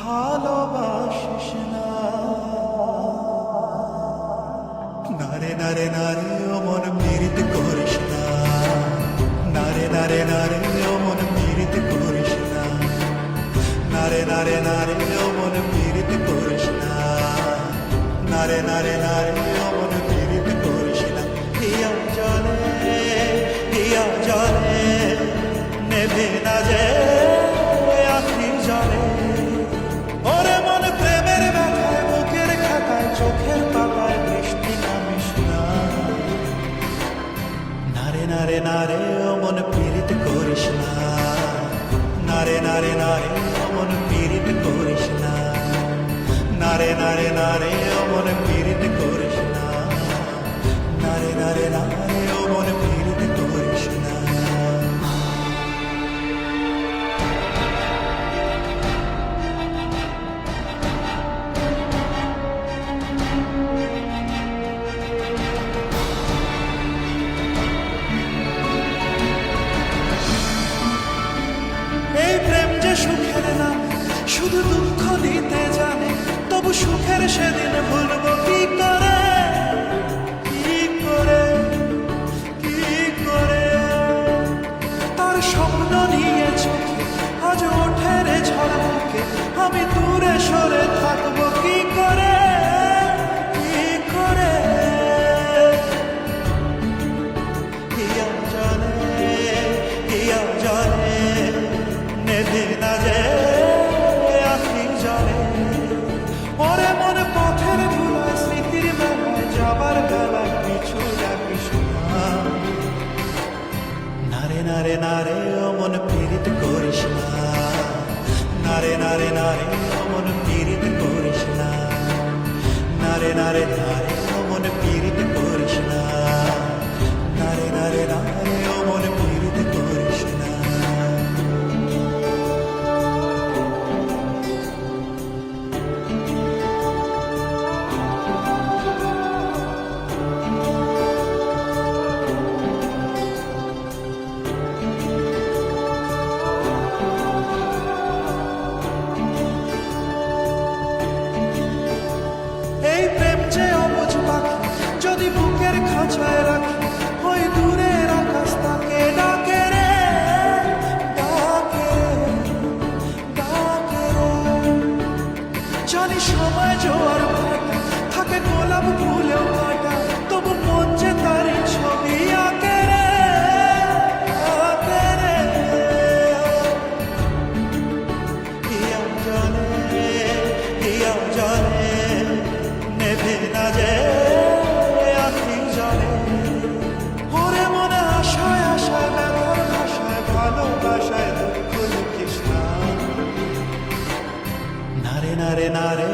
ভালোবাসিস না। নারে নারে নারে ও মন পীড়িত করিস না। নারে নারে নারে ও মন পীড়িত করিস না। নারে নারে নারে ও মন পীড়িত করিস না। নারে নারে নারে ও মন পীড়িত করিস না। হিয়া জলে নেভে না যে আখি জলে। ওরে মন প্রেমের ব্যথায় বুকের খাতায় চোখের পাতায় বৃষ্টি নামিস না। নারে নারে নারে ও মন পীড়িত করিস না। নারে নারে নারে ও মন পীড়িত করিস না। নারে নারে নারে ও মন পীড়িত করিস না। নারে নারে নারে ও মন পীড়িত করিস না। এই প্রেম যে সুখের নাম, শুধু দুঃখ দিতে জানে, তবু সুখের সেদিন ভুলব কি করে, কি করে, কি করে। তার স্বপ্ন নিয়ে চোখে আজ ওঠে রে ঝড় বুকে, আমি দূরে সরে থাকবো কি করে, কি করে। হিয়া জলে নেভে না যে আখি জলে। ওরে মন পথের ধুলায় স্মৃতির মেলায় যাবার বেলায় পিছু ডাকিস না। নারে নারে নারে ও মন পীড়িত করিস না। নারে নারে নারে ও মন পীড়িত করিস না। নারে নারে নারে ও মন পীড়িত করিস না। নারে নারে নারে ও মন পীড়িত করিস না। এই প্রেম যে অবুঝ পাখি, যদি বুকের খাঁচায় রাখি, ওই দূরের আকাশ তাকে ডাকে রে, ডাকে রে, ডাকে রে। জানি সময় জোয়ার ভাটা, থাকে গোলাপ ফুলেও কাটা, তবু মন যে তারই ছবি আঁকে রে, আঁকে রে। হিয়া জলে নেভে না যে আখি জলে। ওরে মনে আশায় আশায় ব্যথার ভাষায় ভালোবাসায় দুঃখ লিখিস না। নারে নারে নারে